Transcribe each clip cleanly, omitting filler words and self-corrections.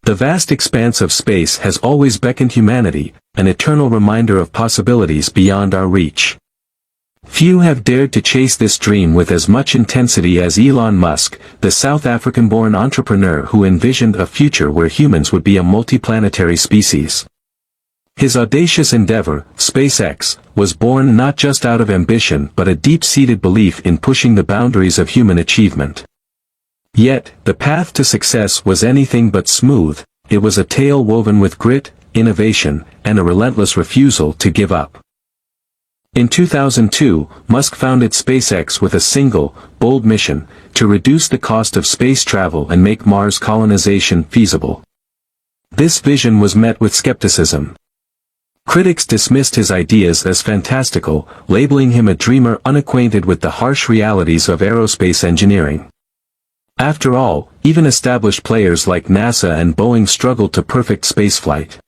The vast expanse of space has always beckoned humanity, an eternal reminder of possibilities beyond our reach. Few have dared to chase this dream with as much intensity as Elon Musk, the South African-born entrepreneur who envisioned a future where humans would be a multiplanetary species. His audacious endeavor, SpaceX, was born not just out of ambition but a deep-seated belief in pushing the boundaries of human achievement. Yet, the path to success was anything but smooth. It was a tale woven with grit, innovation, and a relentless refusal to give up. In 2002, Musk founded SpaceX with a single, bold mission, to reduce the cost of space travel and make Mars colonization feasible. This vision was met with skepticism. Critics dismissed his ideas as fantastical, labeling him a dreamer unacquainted with the harsh realities of aerospace engineering. After all, even established players like NASA and Boeing struggled to perfect spaceflight.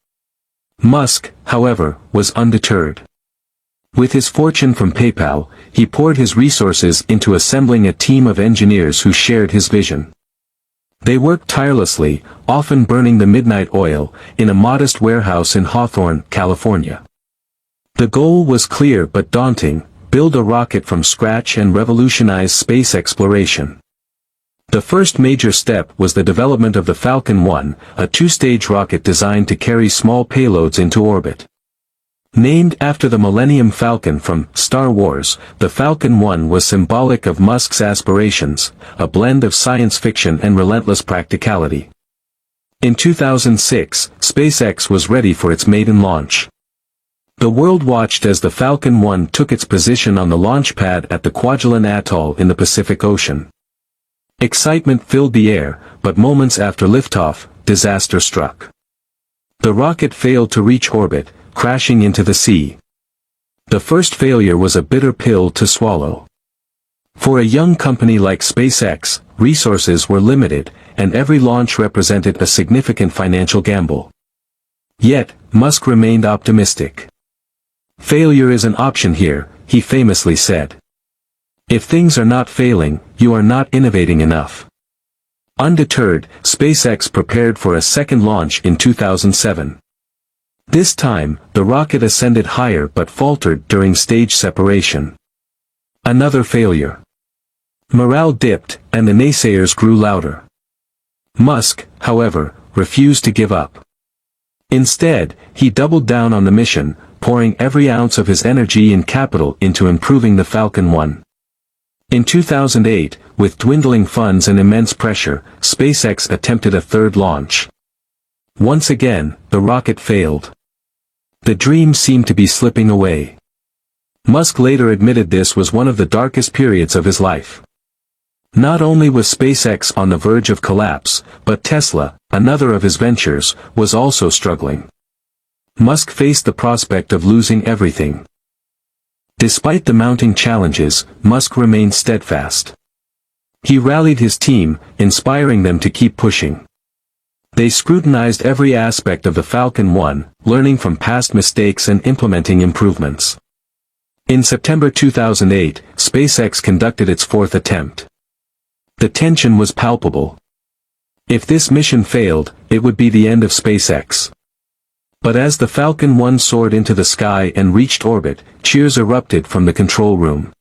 Musk, however, was undeterred. With his fortune from PayPal, he poured his resources into assembling a team of engineers who shared his vision. They worked tirelessly, often burning the midnight oil, in a modest warehouse in Hawthorne, California. The goal was clear but daunting: build a rocket from scratch and revolutionize space exploration. The first major step was the development of the Falcon 1, a two-stage rocket designed to carry small payloads into orbit. Named after the Millennium Falcon from Star Wars, the Falcon 1 was symbolic of Musk's aspirations, a blend of science fiction and relentless practicality. In 2006, SpaceX was ready for its maiden launch. The world watched as the Falcon 1 took its position on the launch pad at the Kwajalein Atoll in the Pacific Ocean. Excitement filled the air, but moments after liftoff, disaster struck. The rocket failed to reach orbit, crashing into the sea. The first failure was a bitter pill to swallow. For a young company like SpaceX, resources were limited, and every launch represented a significant financial gamble. Yet, Musk remained optimistic. "Failure is an option here," he famously said. "If things are not failing, you are not innovating enough." Undeterred, SpaceX prepared for a second launch in 2007. This time, the rocket ascended higher but faltered during stage separation. Another failure. Morale dipped, and the naysayers grew louder. Musk, however, refused to give up. Instead, he doubled down on the mission, pouring every ounce of his energy and capital into improving the Falcon 1. In 2008, with dwindling funds and immense pressure, SpaceX attempted a third launch. Once again, the rocket failed. The dream seemed to be slipping away. Musk later admitted this was one of the darkest periods of his life. Not only was SpaceX on the verge of collapse, but Tesla, another of his ventures, was also struggling. Musk faced the prospect of losing everything. Despite the mounting challenges, Musk remained steadfast. He rallied his team, inspiring them to keep pushing. They scrutinized every aspect of the Falcon 1, learning from past mistakes and implementing improvements. In September 2008, SpaceX conducted its fourth attempt. The tension was palpable. If this mission failed, it would be the end of SpaceX. But as the Falcon 1 soared into the sky and reached orbit, cheers erupted from the control room.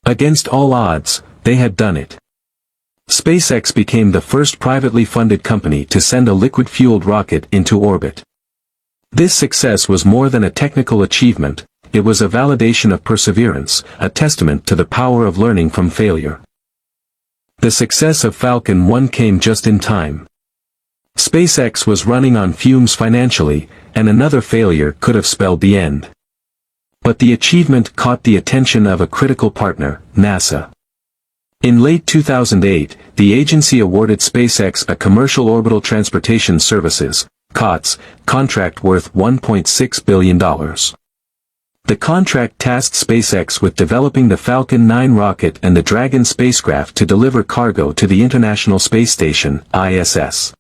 Against all odds, they had done it. SpaceX became the first privately funded company to send a liquid-fueled rocket into orbit. This success was more than a technical achievement, it was a validation of perseverance, a testament to the power of learning from failure. The success of Falcon 1 came just in time. SpaceX was running on fumes financially, and another failure could have spelled the end. But the achievement caught the attention of a critical partner, NASA. In late 2008, the agency awarded SpaceX a Commercial Orbital Transportation Services (COTS) contract worth $1.6 billion. The contract tasked SpaceX with developing the Falcon 9 rocket and the Dragon spacecraft to deliver cargo to the International Space Station, ISS.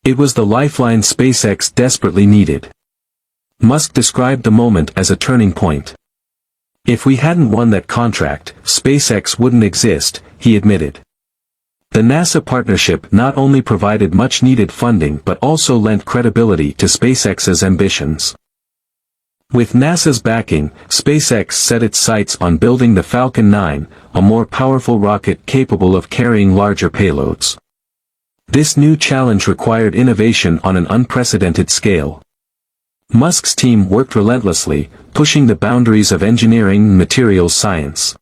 It was the lifeline SpaceX desperately needed. Musk described the moment as a turning point. "If we hadn't won that contract, SpaceX wouldn't exist," he admitted. The NASA partnership not only provided much-needed funding but also lent credibility to SpaceX's ambitions. With NASA's backing, SpaceX set its sights on building the Falcon 9, a more powerful rocket capable of carrying larger payloads. This new challenge required innovation on an unprecedented scale. Musk's team worked relentlessly, pushing the boundaries of engineering and materials science.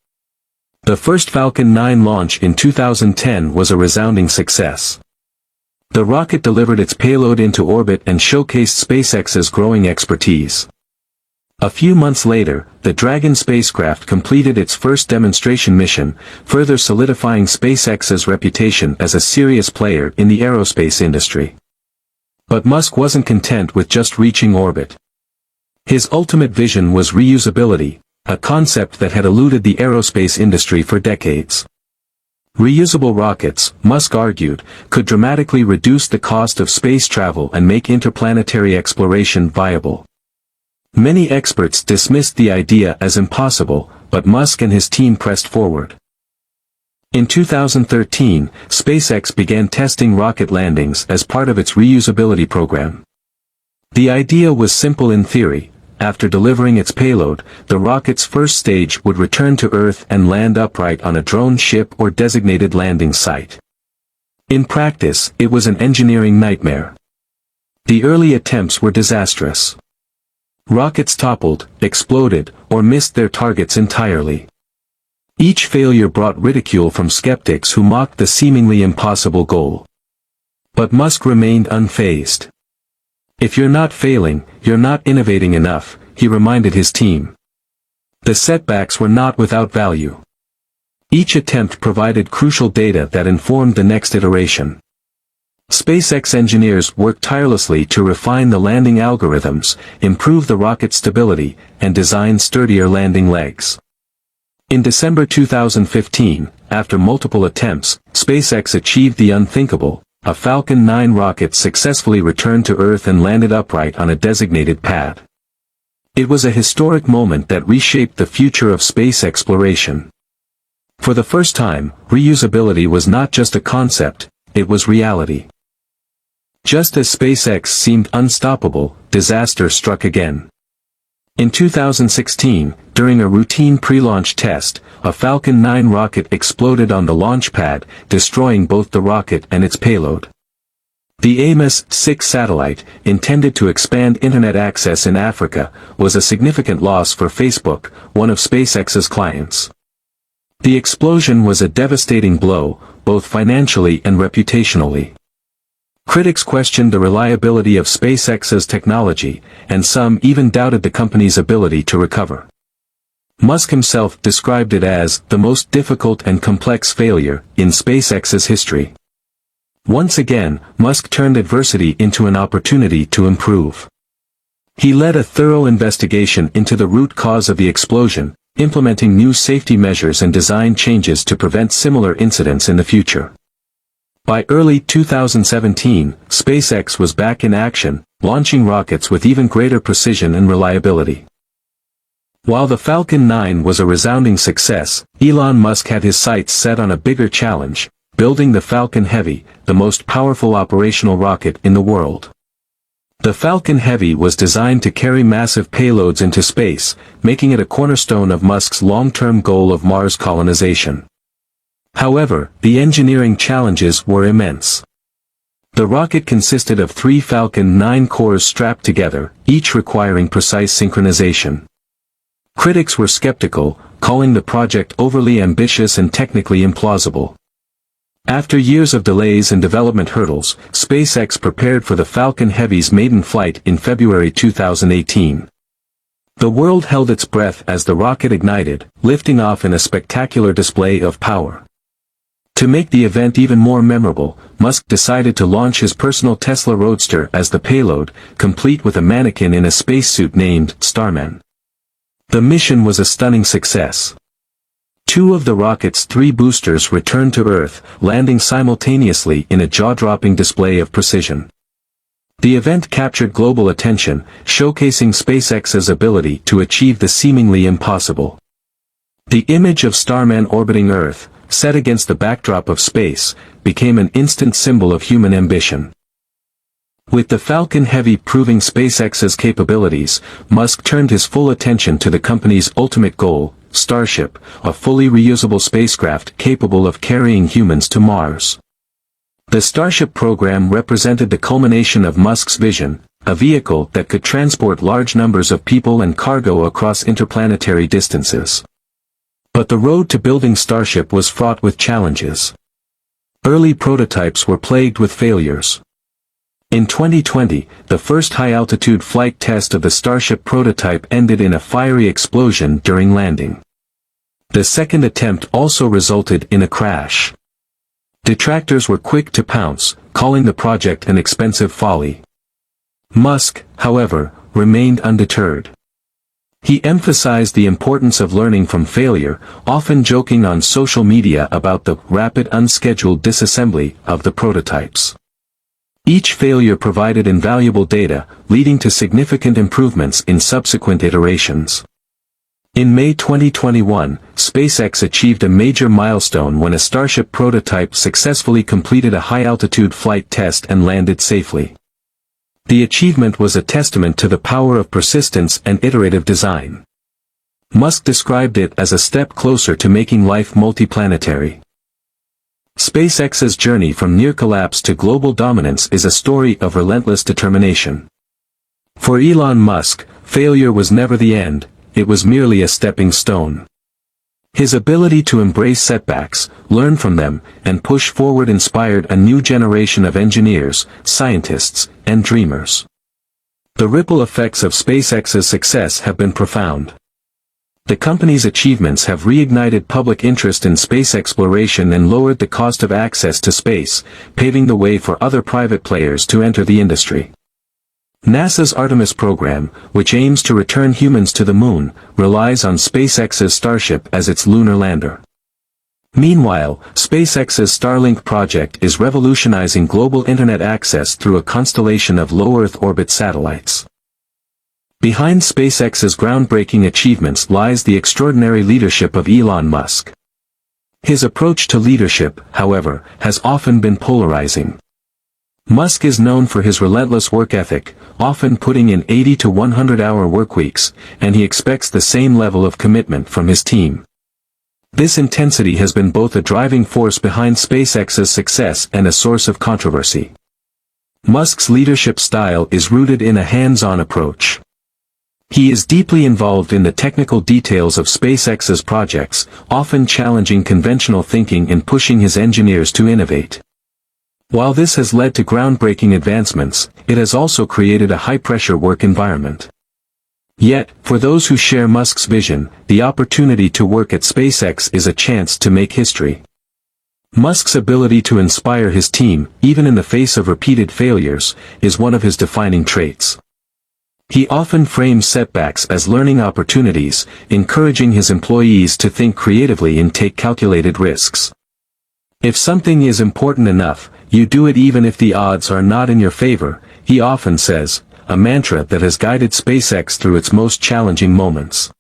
The first Falcon 9 launch in 2010 was a resounding success. The rocket delivered its payload into orbit and showcased SpaceX's growing expertise. A few months later, the Dragon spacecraft completed its first demonstration mission, further solidifying SpaceX's reputation as a serious player in the aerospace industry. But Musk wasn't content with just reaching orbit. His ultimate vision was reusability, a concept that had eluded the aerospace industry for decades. Reusable rockets, Musk argued, could dramatically reduce the cost of space travel and make interplanetary exploration viable. Many experts dismissed the idea as impossible, but Musk and his team pressed forward. In 2013, SpaceX began testing rocket landings as part of its reusability program. The idea was simple in theory. After delivering its payload, the rocket's first stage would return to Earth and land upright on a drone ship or designated landing site. In practice, it was an engineering nightmare. The early attempts were disastrous. Rockets toppled, exploded, or missed their targets entirely. Each failure brought ridicule from skeptics who mocked the seemingly impossible goal. But Musk remained unfazed. "If you're not failing, you're not innovating enough," he reminded his team. The setbacks were not without value. Each attempt provided crucial data that informed the next iteration. SpaceX engineers worked tirelessly to refine the landing algorithms, improve the rocket's stability, and design sturdier landing legs. In December 2015, after multiple attempts, SpaceX achieved the unthinkable. A Falcon 9 rocket successfully returned to Earth and landed upright on a designated pad. It was a historic moment that reshaped the future of space exploration. For the first time, reusability was not just a concept, it was reality. Just as SpaceX seemed unstoppable, disaster struck again. In 2016, during a routine pre-launch test, a Falcon 9 rocket exploded on the launch pad, destroying both the rocket and its payload. The Amos-6 satellite, intended to expand internet access in Africa, was a significant loss for Facebook, one of SpaceX's clients. The explosion was a devastating blow, both financially and reputationally. Critics questioned the reliability of SpaceX's technology, and some even doubted the company's ability to recover. Musk himself described it as the most difficult and complex failure in SpaceX's history. Once again, Musk turned adversity into an opportunity to improve. He led a thorough investigation into the root cause of the explosion, implementing new safety measures and design changes to prevent similar incidents in the future. By early 2017, SpaceX was back in action, launching rockets with even greater precision and reliability. While the Falcon 9 was a resounding success, Elon Musk had his sights set on a bigger challenge, building the Falcon Heavy, the most powerful operational rocket in the world. The Falcon Heavy was designed to carry massive payloads into space, making it a cornerstone of Musk's long-term goal of Mars colonization. However, the engineering challenges were immense. The rocket consisted of 3 Falcon 9 cores strapped together, each requiring precise synchronization. Critics were skeptical, calling the project overly ambitious and technically implausible. After years of delays and development hurdles, SpaceX prepared for the Falcon Heavy's maiden flight in February 2018. The world held its breath as the rocket ignited, lifting off in a spectacular display of power. To make the event even more memorable, Musk decided to launch his personal Tesla Roadster as the payload, complete with a mannequin in a spacesuit named Starman. The mission was a stunning success. 2 of the rocket's 3 boosters returned to Earth, landing simultaneously in a jaw-dropping display of precision. The event captured global attention, showcasing SpaceX's ability to achieve the seemingly impossible. The image of Starman orbiting Earth, set against the backdrop of space, became an instant symbol of human ambition. With the Falcon Heavy proving SpaceX's capabilities, Musk turned his full attention to the company's ultimate goal, Starship, a fully reusable spacecraft capable of carrying humans to Mars. The Starship program represented the culmination of Musk's vision, a vehicle that could transport large numbers of people and cargo across interplanetary distances. But the road to building Starship was fraught with challenges. Early prototypes were plagued with failures. In 2020, the first high-altitude flight test of the Starship prototype ended in a fiery explosion during landing. The second attempt also resulted in a crash. Detractors were quick to pounce, calling the project an expensive folly. Musk, however, remained undeterred. He emphasized the importance of learning from failure, often joking on social media about the rapid unscheduled disassembly of the prototypes. Each failure provided invaluable data, leading to significant improvements in subsequent iterations. In May 2021, SpaceX achieved a major milestone when a Starship prototype successfully completed a high-altitude flight test and landed safely. The achievement was a testament to the power of persistence and iterative design. Musk described it as a step closer to making life multiplanetary. SpaceX's journey from near collapse to global dominance is a story of relentless determination. For Elon Musk, failure was never the end, it was merely a stepping stone. His ability to embrace setbacks, learn from them, and push forward inspired a new generation of engineers, scientists, and dreamers. The ripple effects of SpaceX's success have been profound. The company's achievements have reignited public interest in space exploration and lowered the cost of access to space, paving the way for other private players to enter the industry. NASA's Artemis program, which aims to return humans to the moon, relies on SpaceX's Starship as its lunar lander. Meanwhile, SpaceX's Starlink project is revolutionizing global internet access through a constellation of low-Earth orbit satellites. Behind SpaceX's groundbreaking achievements lies the extraordinary leadership of Elon Musk. His approach to leadership, however, has often been polarizing. Musk is known for his relentless work ethic, often putting in 80 to 100-hour workweeks, and he expects the same level of commitment from his team. This intensity has been both a driving force behind SpaceX's success and a source of controversy. Musk's leadership style is rooted in a hands-on approach. He is deeply involved in the technical details of SpaceX's projects, often challenging conventional thinking and pushing his engineers to innovate. While this has led to groundbreaking advancements, it has also created a high-pressure work environment. Yet, for those who share Musk's vision, the opportunity to work at SpaceX is a chance to make history. Musk's ability to inspire his team, even in the face of repeated failures, is one of his defining traits. He often frames setbacks as learning opportunities, encouraging his employees to think creatively and take calculated risks. If something is important enough, you do it even if the odds are not in your favor, he often says, a mantra that has guided SpaceX through its most challenging moments.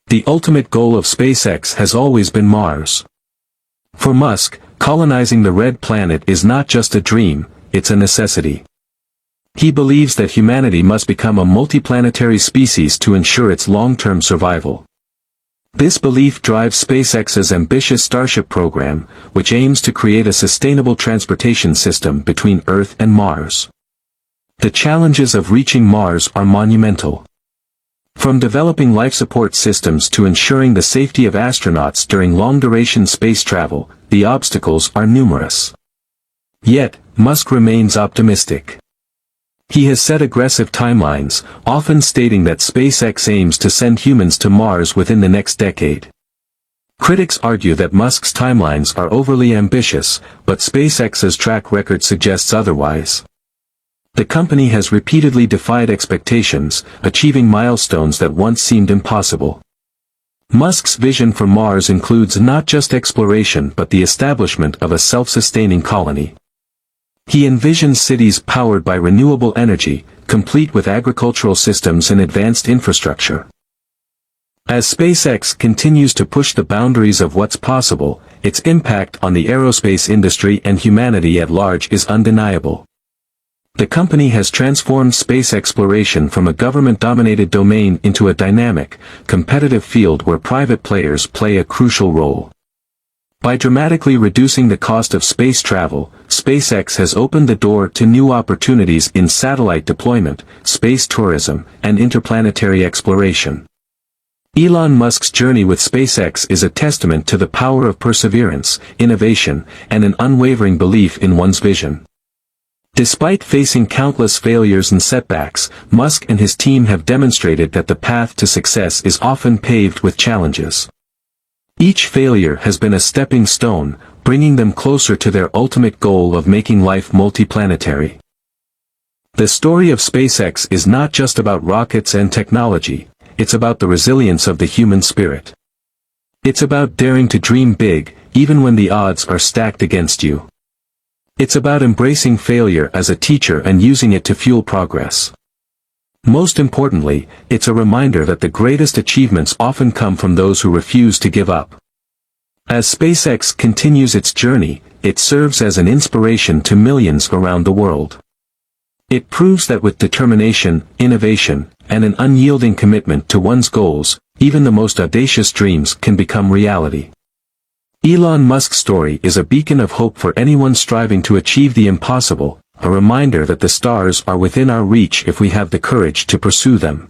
The ultimate goal of SpaceX has always been Mars. For Musk, colonizing the red planet is not just a dream, it's a necessity. He believes that humanity must become a multiplanetary species to ensure its long-term survival. This belief drives SpaceX's ambitious Starship program, which aims to create a sustainable transportation system between Earth and Mars. The challenges of reaching Mars are monumental. From developing life support systems to ensuring the safety of astronauts during long-duration space travel, the obstacles are numerous. Yet, Musk remains optimistic. He has set aggressive timelines, often stating that SpaceX aims to send humans to Mars within the next decade. Critics argue that Musk's timelines are overly ambitious, but SpaceX's track record suggests otherwise. The company has repeatedly defied expectations, achieving milestones that once seemed impossible. Musk's vision for Mars includes not just exploration but the establishment of a self-sustaining colony. He envisions cities powered by renewable energy, complete with agricultural systems and advanced infrastructure. As SpaceX continues to push the boundaries of what's possible, its impact on the aerospace industry and humanity at large is undeniable. The company has transformed space exploration from a government-dominated domain into a dynamic, competitive field where private players play a crucial role. By dramatically reducing the cost of space travel, SpaceX has opened the door to new opportunities in satellite deployment, space tourism, and interplanetary exploration. Elon Musk's journey with SpaceX is a testament to the power of perseverance, innovation, and an unwavering belief in one's vision. Despite facing countless failures and setbacks, Musk and his team have demonstrated that the path to success is often paved with challenges. Each failure has been a stepping stone, bringing them closer to their ultimate goal of making life multiplanetary. The story of SpaceX is not just about rockets and technology, it's about the resilience of the human spirit. It's about daring to dream big, even when the odds are stacked against you. It's about embracing failure as a teacher and using it to fuel progress. Most importantly, it's a reminder that the greatest achievements often come from those who refuse to give up. As SpaceX continues its journey, it serves as an inspiration to millions around the world. It proves that with determination, innovation, and an unyielding commitment to one's goals, even the most audacious dreams can become reality. Elon Musk's story is a beacon of hope for anyone striving to achieve the impossible, a reminder that the stars are within our reach if we have the courage to pursue them.